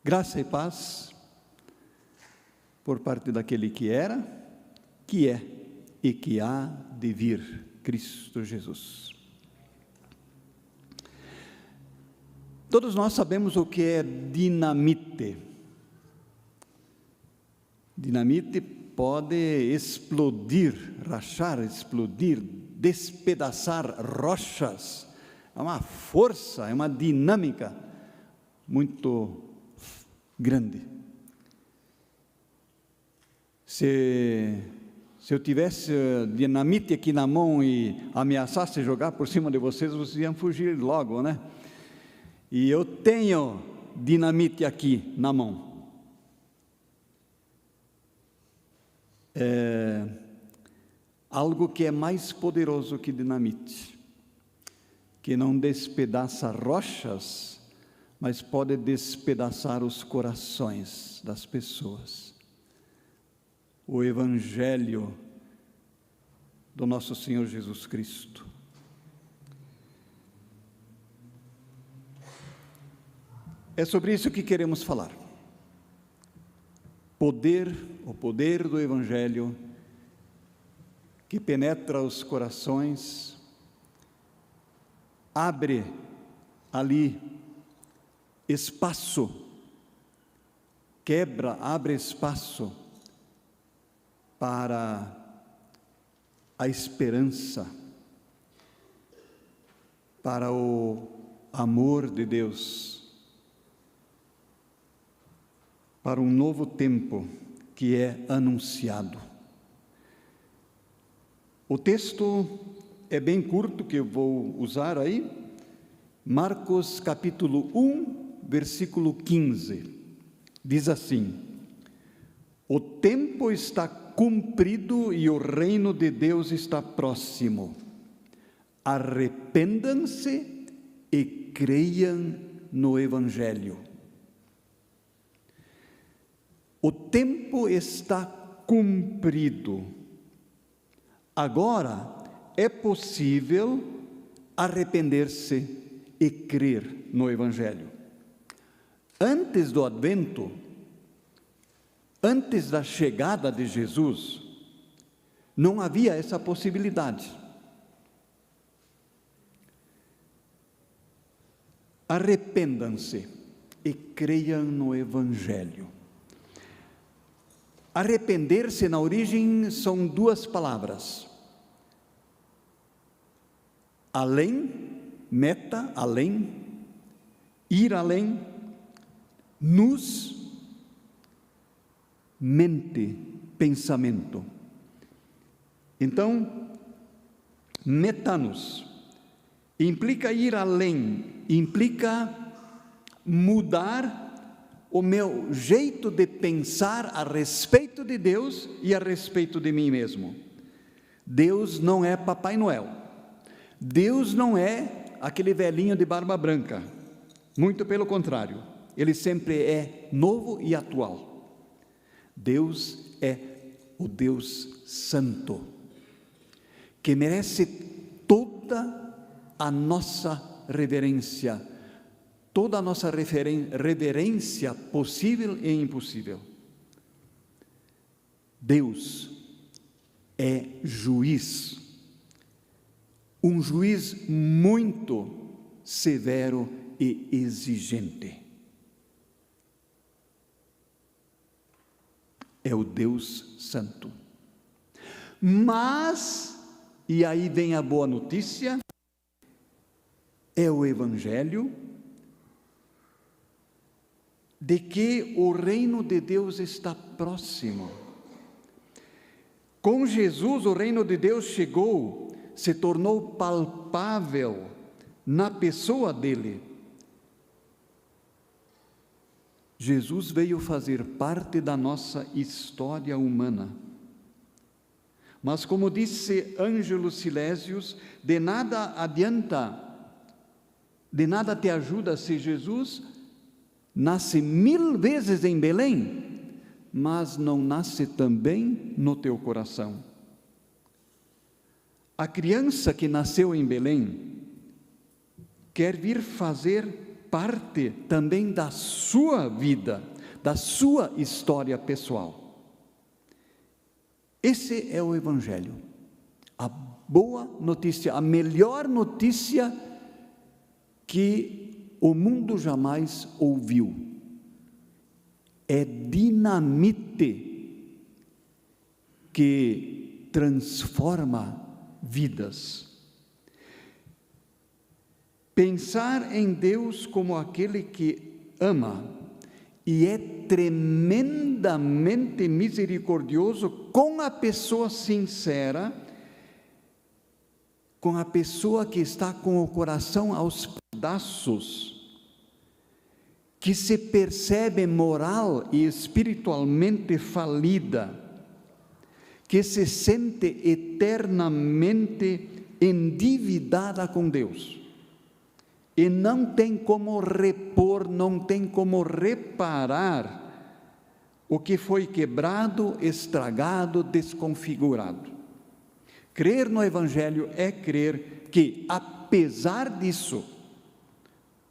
Graça e paz por parte daquele que era, que é e que há de vir, Cristo Jesus. Todos nós sabemos o que é dinamite. Dinamite pode explodir, rachar, explodir, despedaçar rochas. É uma força, é uma dinâmica muito grande. Se eu tivesse dinamite aqui na mão e ameaçasse jogar por cima de vocês, vocês iam fugir logo, né? E eu tenho dinamite aqui na mão. É algo que é mais poderoso que dinamite, que não despedaça rochas, mas pode despedaçar os corações das pessoas. O Evangelho do nosso Senhor Jesus Cristo. É sobre isso que queremos falar. O poder do Evangelho que penetra os corações, abre ali espaço, abre espaço para a esperança, para o amor de Deus, para um novo tempo que é anunciado. O texto é bem curto, que eu vou usar aí, Marcos capítulo 1, versículo 15, diz assim: o tempo está cumprido e o reino de Deus está próximo. Arrependam-se e creiam no Evangelho. O tempo está cumprido. Agora é possível arrepender-se e crer no Evangelho. Antes do advento, antes da chegada de Jesus, não havia essa possibilidade. Arrependam-se e creiam no Evangelho. Arrepender-se na origem são duas palavras. Além, meta, além, ir além, nos, mente, pensamento. Então, metanos implica ir além, implica mudar o meu jeito de pensar a respeito de Deus e a respeito de mim mesmo. Deus não é Papai Noel. Deus não é aquele velhinho de barba branca. Muito pelo contrário, Ele sempre é novo e atual. Deus é o Deus Santo, que merece toda a nossa reverência, toda a nossa reverência possível e impossível. Deus é juiz, um juiz muito severo e exigente. É o Deus Santo. Mas, e aí vem a boa notícia, é o Evangelho de que o reino de Deus está próximo. Com Jesus, o reino de Deus chegou, se tornou palpável na pessoa dele. Jesus veio fazer parte da nossa história humana. Mas, como disse Ângelo Silésios, de nada te ajuda se Jesus nasce 1000 vezes em Belém, mas não nasce também no teu coração. A criança que nasceu em Belém quer vir fazer parte também da sua vida, da sua história pessoal. Esse é o Evangelho, a boa notícia, a melhor notícia que o mundo jamais ouviu. É dinamite que transforma vidas. Pensar em Deus como aquele que ama e é tremendamente misericordioso com a pessoa sincera, com a pessoa que está com o coração aos pedaços, que se percebe moral e espiritualmente falida, que se sente eternamente endividada com Deus, e não tem como repor, não tem como reparar o que foi quebrado, estragado, desconfigurado. Crer no Evangelho é crer que, apesar disso,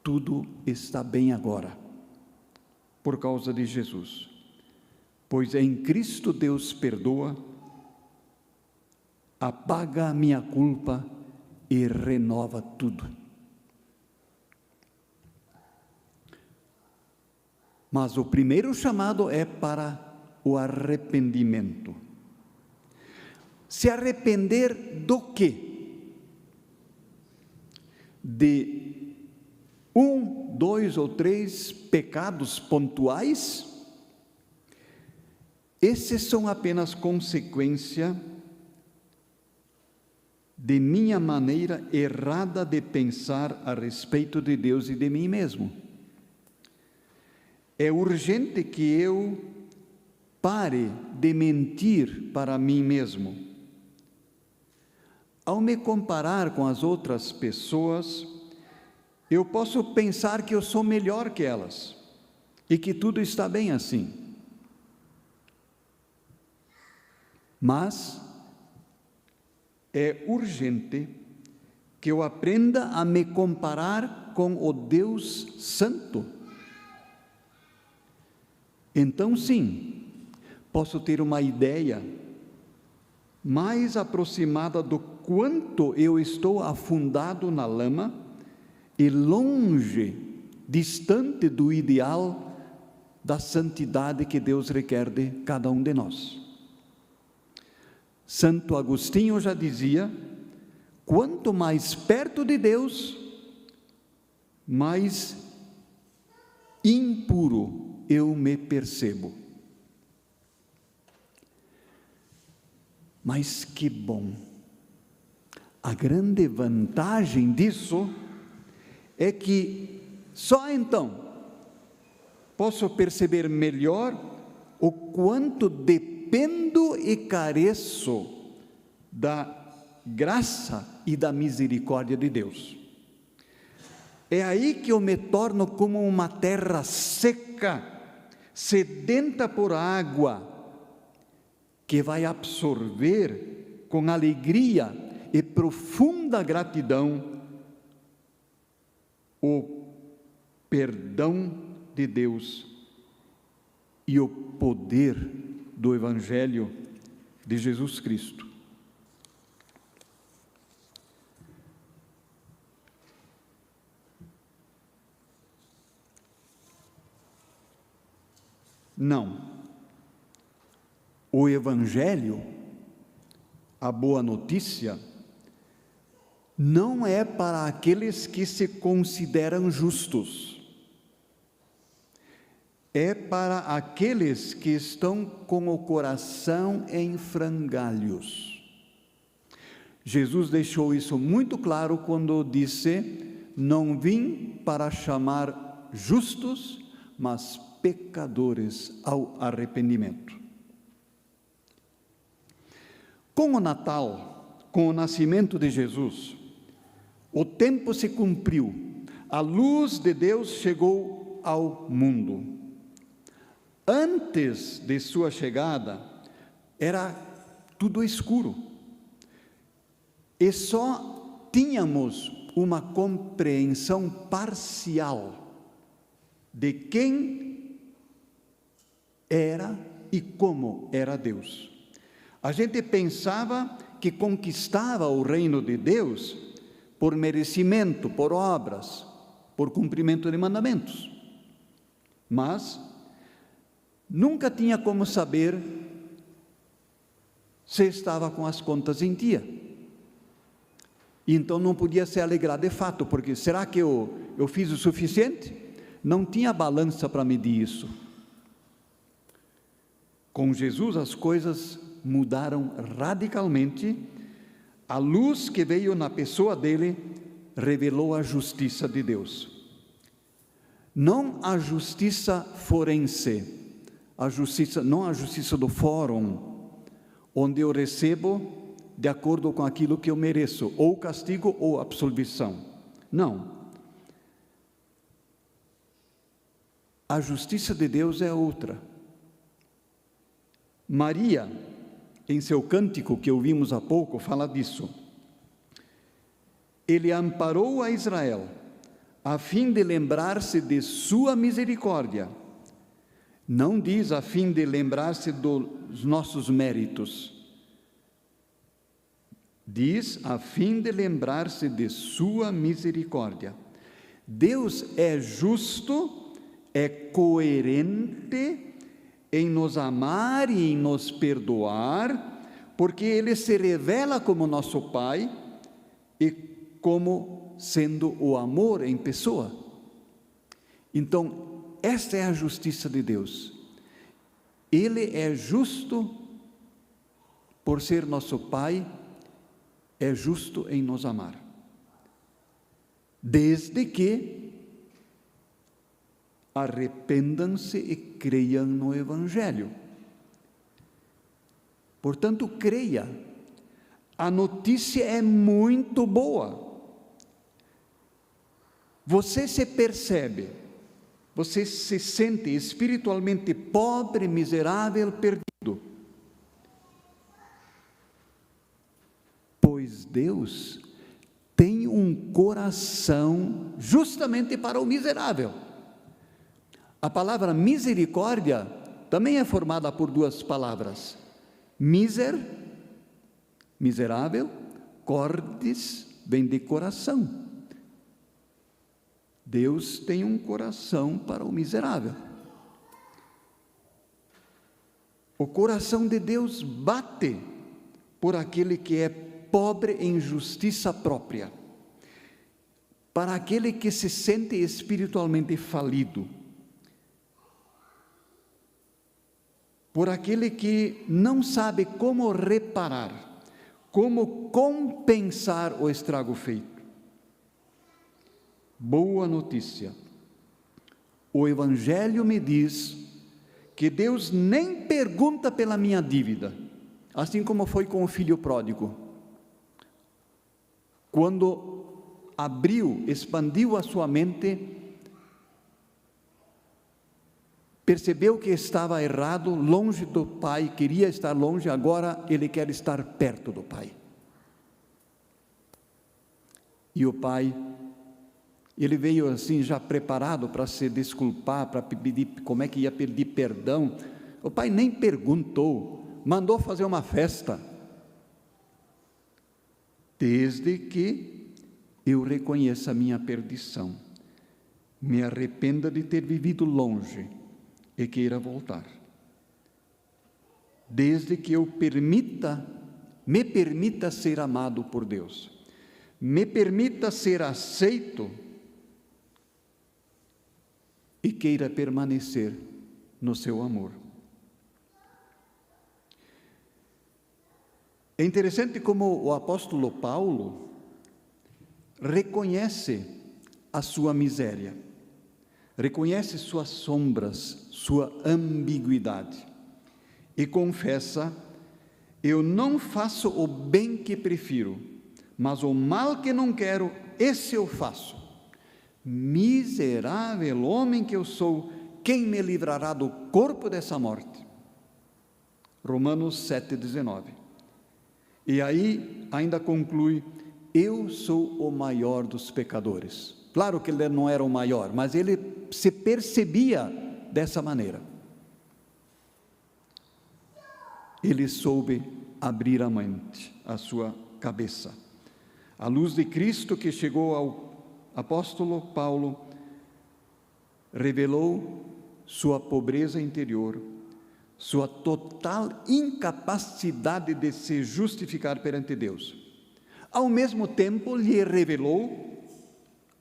tudo está bem agora, por causa de Jesus. Pois em Cristo Deus perdoa, apaga a minha culpa e renova tudo. Mas o primeiro chamado é para o arrependimento. Se arrepender do quê? De 1, 2 ou 3 pecados pontuais? Esses são apenas consequência de minha maneira errada de pensar a respeito de Deus e de mim mesmo. É urgente que eu pare de mentir para mim mesmo. Ao me comparar com as outras pessoas, eu posso pensar que eu sou melhor que elas e que tudo está bem assim. Mas é urgente que eu aprenda a me comparar com o Deus Santo. Então, sim, posso ter uma ideia mais aproximada do quanto eu estou afundado na lama e longe, distante do ideal da santidade que Deus requer de cada um de nós. Santo Agostinho já dizia: quanto mais perto de Deus, mais impuro eu me percebo. Mas que bom! A grande vantagem disso é que só então posso perceber melhor o quanto dependo e careço da graça e da misericórdia de Deus. É aí que eu me torno como uma terra seca, sedenta por água, que vai absorver com alegria e profunda gratidão o perdão de Deus e o poder do Evangelho de Jesus Cristo. Não. O Evangelho, a boa notícia, não é para aqueles que se consideram justos. É para aqueles que estão com o coração em frangalhos. Jesus deixou isso muito claro quando disse: não vim para chamar justos, mas pecadores ao arrependimento. Com o Natal, com o nascimento de Jesus, o tempo se cumpriu, a luz de Deus chegou ao mundo. Antes de sua chegada, era tudo escuro, e só tínhamos uma compreensão parcial de quem era e como era Deus. A gente pensava que conquistava o reino de Deus por merecimento, por obras, por cumprimento de mandamentos. Mas nunca tinha como saber se estava com as contas em dia. E então não podia se alegrar de fato, porque será que eu fiz o suficiente? Não tinha balança para medir isso. Com Jesus as coisas mudaram radicalmente. A luz que veio na pessoa dele revelou a justiça de Deus. Não a justiça forense, não a justiça do fórum, onde eu recebo de acordo com aquilo que eu mereço, ou castigo ou absolvição. Não. A justiça de Deus é outra. Maria, em seu cântico que ouvimos há pouco, fala disso. Ele amparou a Israel, a fim de lembrar-se de sua misericórdia. Não diz a fim de lembrar-se dos nossos méritos. Diz a fim de lembrar-se de sua misericórdia. Deus é justo, é coerente em nos amar e em nos perdoar, porque Ele se revela como nosso Pai e como sendo o amor em pessoa. Então, esta é a justiça de Deus. Ele é justo por ser nosso Pai, é justo em nos amar, desde que arrependam-se e creiam no Evangelho. Portanto, creia. A notícia é muito boa. Você se percebe, você se sente espiritualmente pobre, miserável, perdido. Pois Deus tem um coração justamente para o miserável. A palavra misericórdia também é formada por duas palavras. Miserável, cordis, vem de coração. Deus tem um coração para o miserável. O coração de Deus bate por aquele que é pobre em justiça própria, para aquele que se sente espiritualmente falido, por aquele que não sabe como reparar, como compensar o estrago feito. Boa notícia, o Evangelho me diz que Deus nem pergunta pela minha dívida, assim como foi com o filho pródigo. Quando expandiu a sua mente, percebeu que estava errado, longe do Pai, queria estar longe, agora ele quer estar perto do Pai. E o Pai, ele veio assim já preparado para se desculpar, para pedir como é que ia pedir perdão. O Pai nem perguntou, mandou fazer uma festa. Desde que eu reconheça a minha perdição, me arrependa de ter vivido longe e queira voltar. Desde que eu me permita ser amado por Deus, me permita ser aceito e queira permanecer no seu amor. É interessante como o apóstolo Paulo reconhece a sua miséria, reconhece suas sombras, sua ambiguidade e confessa: eu não faço o bem que prefiro, mas o mal que não quero, esse eu faço. Miserável homem que eu sou, quem me livrará do corpo dessa morte? Romanos 7,19. E aí ainda conclui: eu sou o maior dos pecadores. Claro que ele não era o maior, mas ele se percebia dessa maneira. Ele soube abrir a mente, a sua cabeça. A luz de Cristo que chegou ao apóstolo Paulo revelou sua pobreza interior, sua total incapacidade de se justificar perante Deus. Ao mesmo tempo, lhe revelou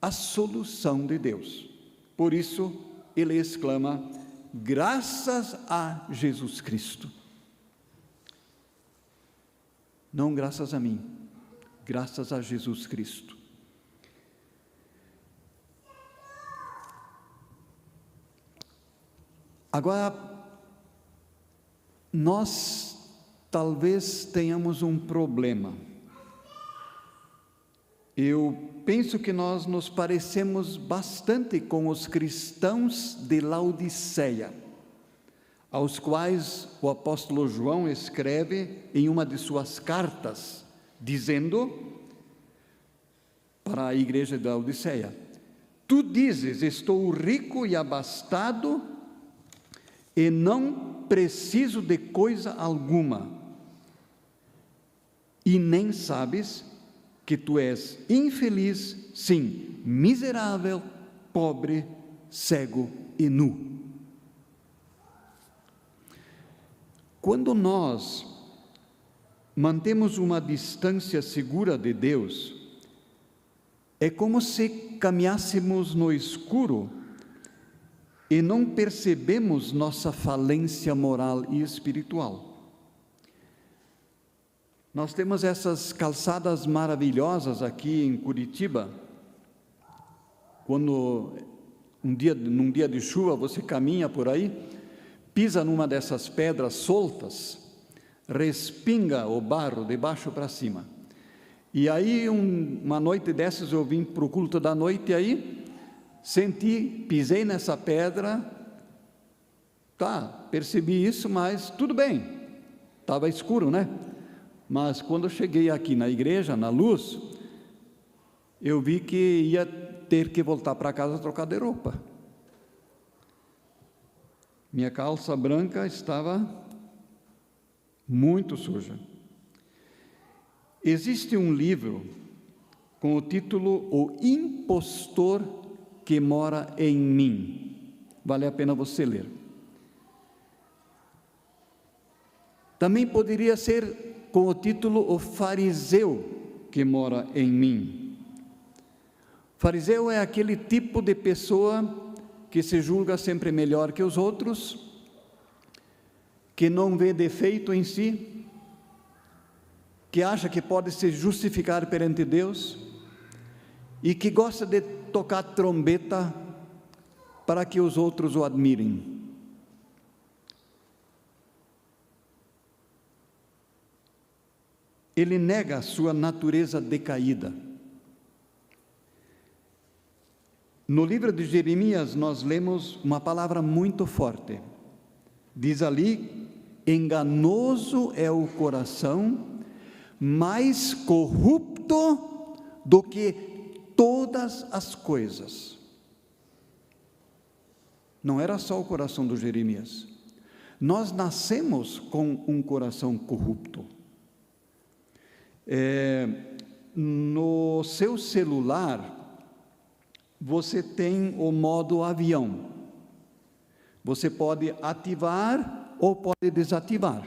a solução de Deus. Por isso, ele exclama: graças a Jesus Cristo. Não graças a mim, graças a Jesus Cristo. Agora, nós talvez tenhamos um problema. Eu penso que nós nos parecemos bastante com os cristãos de Laodiceia, aos quais o apóstolo João escreve em uma de suas cartas, dizendo para a igreja de Laodiceia: tu dizes, estou rico e abastado, e não preciso de coisa alguma, e nem sabes que tu és infeliz, sim, miserável, pobre, cego e nu. Quando nós mantemos uma distância segura de Deus, é como se caminhássemos no escuro e não percebemos nossa falência moral e espiritual. Nós temos essas calçadas maravilhosas aqui em Curitiba. Quando num dia de chuva você caminha por aí, pisa numa dessas pedras soltas, respinga o barro de baixo para cima. E aí uma noite dessas eu vim para o culto da noite e aí pisei nessa pedra, percebi isso, mas tudo bem, estava escuro, né? Mas quando eu cheguei aqui na igreja, na luz, eu vi que ia ter que voltar para casa trocar de roupa. Minha calça branca estava muito suja. Existe um livro com o título O Impostor que Mora em Mim. Vale a pena você ler. Também poderia ser com o título O Fariseu que Mora em Mim. Fariseu é aquele tipo de pessoa que se julga sempre melhor que os outros, que não vê defeito em si, que acha que pode se justificar perante Deus e que gosta de tocar trombeta para que os outros o admirem. Ele nega a sua natureza decaída. No livro de Jeremias nós lemos uma palavra muito forte. Diz ali: enganoso é o coração, mais corrupto do que todas as coisas. Não era só o coração do Jeremias. Nós nascemos com um coração corrupto. No seu celular você tem o modo avião. Você pode ativar ou pode desativar,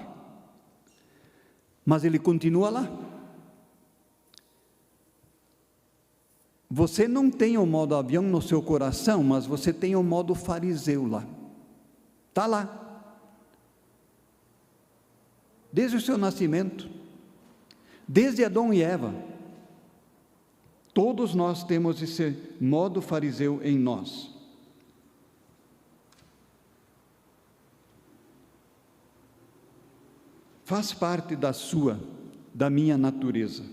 mas ele continua lá. Você não tem o modo avião no seu coração, mas você tem o modo fariseu lá. Está lá. Desde o seu nascimento, desde Adão e Eva, todos nós temos esse modo fariseu em nós. Faz parte da minha natureza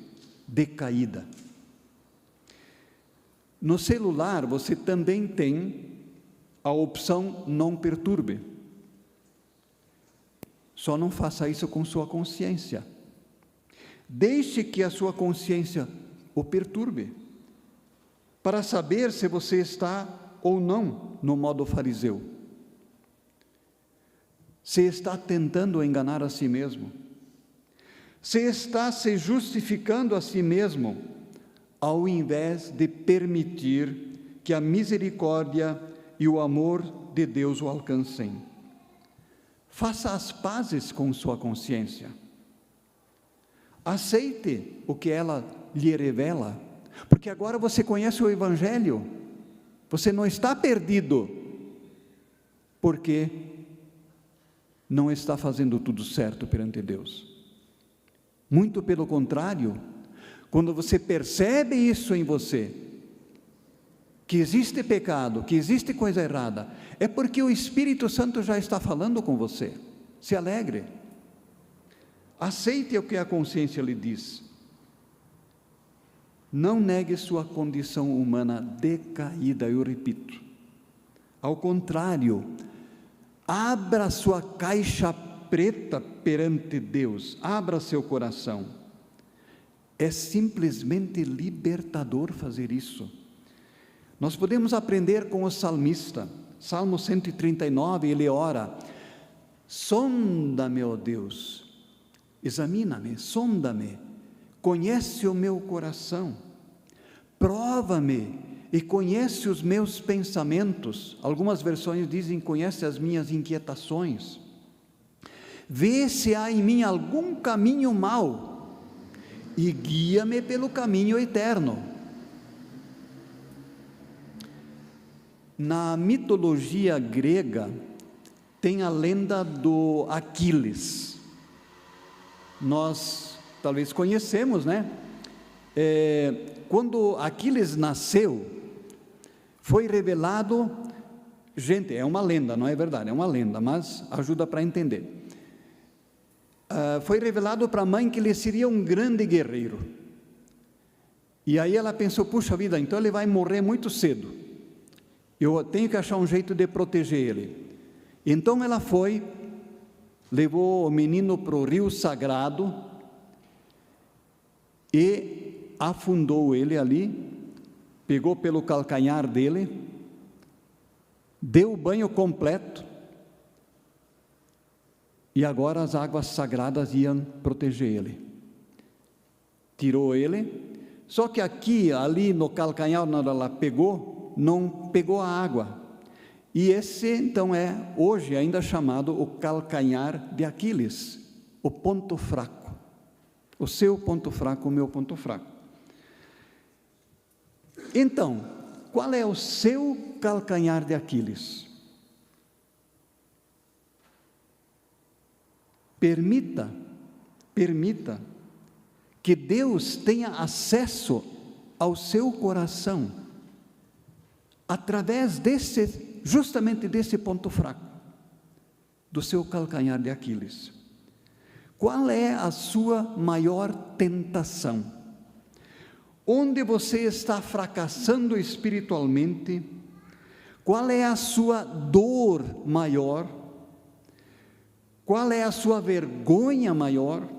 decaída. No celular você também tem a opção não perturbe. Só não faça isso com sua consciência. Deixe que a sua consciência o perturbe, para saber se você está ou não no modo fariseu? Se está tentando enganar a si mesmo? Se está se justificando a si mesmo, ao invés de permitir que a misericórdia e o amor de Deus o alcancem? Faça as pazes com sua consciência. Aceite o que ela lhe revela, porque agora você conhece o Evangelho. Você não está perdido, porque não está fazendo tudo certo perante Deus. Muito pelo contrário, quando você percebe isso em você, que existe pecado, que existe coisa errada, é porque o Espírito Santo já está falando com você. Se alegre. Aceite o que a consciência lhe diz. Não negue sua condição humana decaída, eu repito. Ao contrário, abra sua caixa preta perante Deus, abra seu coração. É simplesmente libertador fazer isso. Nós podemos aprender com o salmista, Salmo 139, ele ora: sonda-me, ó Deus, examina-me, sonda-me, conhece o meu coração, prova-me e conhece os meus pensamentos. Algumas versões dizem: conhece as minhas inquietações. Vê se há em mim algum caminho mau e guia-me pelo caminho eterno. Na mitologia grega tem a lenda do Aquiles. Nós talvez conhecemos, né? Quando Aquiles nasceu, foi revelado, gente, é uma lenda, não é verdade, é uma lenda, mas ajuda para entender. Foi revelado para a mãe que ele seria um grande guerreiro. E aí ela pensou: puxa vida, então ele vai morrer muito cedo. Eu tenho que achar um jeito de proteger ele. Então ela foi, levou o menino para o rio sagrado e afundou ele ali, pegou pelo calcanhar dele, deu o banho completo, e agora as águas sagradas iam proteger ele. Tirou ele, só que aqui, ali no calcanhar, onde ela pegou, não pegou a água. E esse então é hoje ainda chamado o calcanhar de Aquiles, o ponto fraco. O seu ponto fraco, o meu ponto fraco. Então, qual é o seu calcanhar de Aquiles? Permita que Deus tenha acesso ao seu coração através justamente desse ponto fraco, do seu calcanhar de Aquiles. Qual é a sua maior tentação? Onde você está fracassando espiritualmente? Qual é a sua dor maior? Qual é a sua vergonha maior?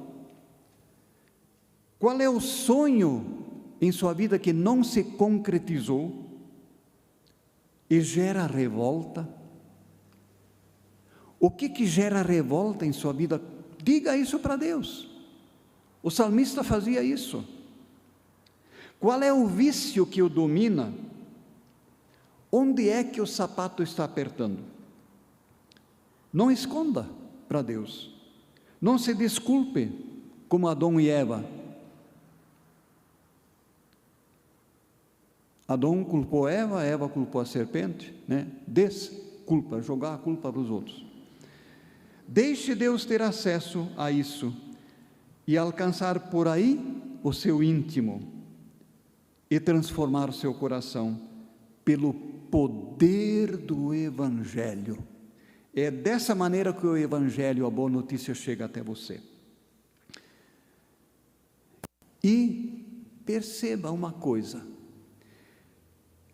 Qual é o sonho em sua vida que não se concretizou e gera revolta? O que gera revolta em sua vida? Diga isso para Deus. O salmista fazia isso. Qual é o vício que o domina? Onde é que o sapato está apertando? Não esconda para Deus. Não se desculpe como Adão e Eva. Adão culpou Eva, Eva culpou a serpente, né? Desculpa, jogar a culpa para os outros. Deixe Deus ter acesso a isso e alcançar por aí o seu íntimo e transformar o seu coração pelo poder do Evangelho. É dessa maneira que o Evangelho, a boa notícia, chega até você. E perceba uma coisa: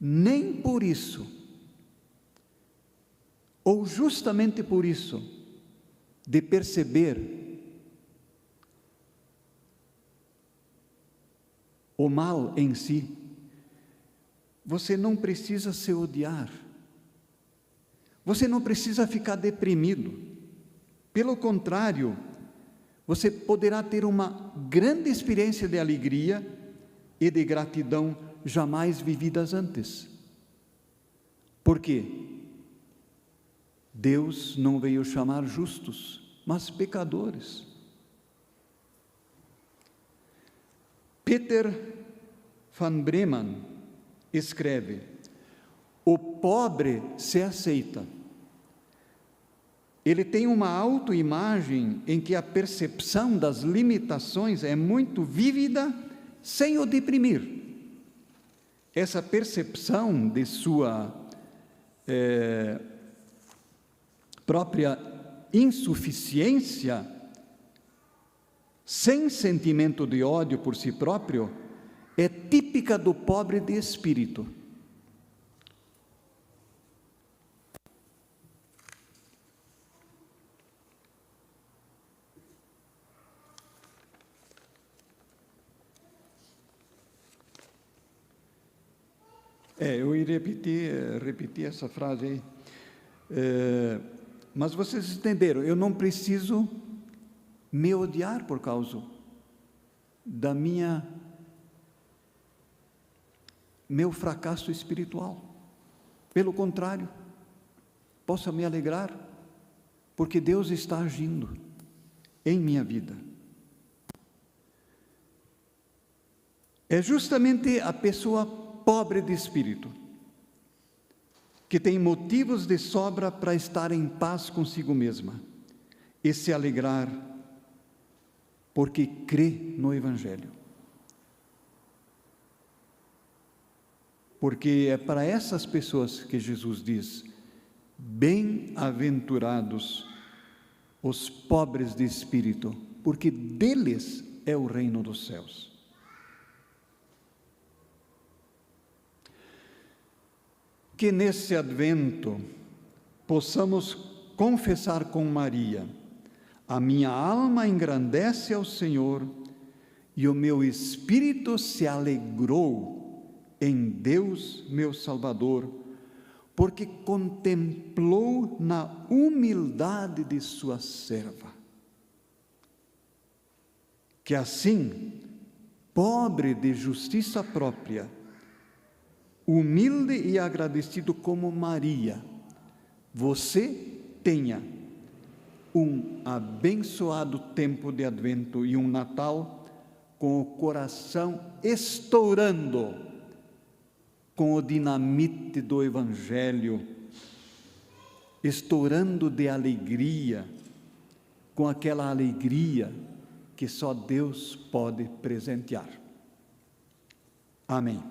nem por isso, ou justamente por isso, de perceber o mal em si, você não precisa se odiar. Você não precisa ficar deprimido. Pelo contrário, você poderá ter uma grande experiência de alegria e de gratidão jamais vividas antes. Por quê? Deus não veio chamar justos, mas pecadores. Peter van Bremen escreve: o pobre se aceita. Ele tem uma autoimagem em que a percepção das limitações é muito vívida, sem o deprimir. Essa percepção de sua própria insuficiência, sem sentimento de ódio por si próprio, é típica do pobre de espírito. Eu ia repetir essa frase aí. Mas vocês entenderam, eu não preciso me odiar por causa da meu fracasso espiritual. Pelo contrário, posso me alegrar, porque Deus está agindo em minha vida. É justamente a pessoa pobre de espírito que tem motivos de sobra para estar em paz consigo mesma e se alegrar, porque crê no Evangelho. Porque é para essas pessoas que Jesus diz: bem-aventurados os pobres de espírito, porque deles é o reino dos céus. Que nesse advento possamos confessar com Maria: a minha alma engrandece ao Senhor e o meu espírito se alegrou em Deus, meu Salvador, porque contemplou na humildade de sua serva. Que assim, pobre de justiça própria, humilde e agradecido como Maria, você tenha um abençoado tempo de advento e um Natal com o coração estourando com o dinamite do Evangelho, estourando de alegria, com aquela alegria que só Deus pode presentear. Amém.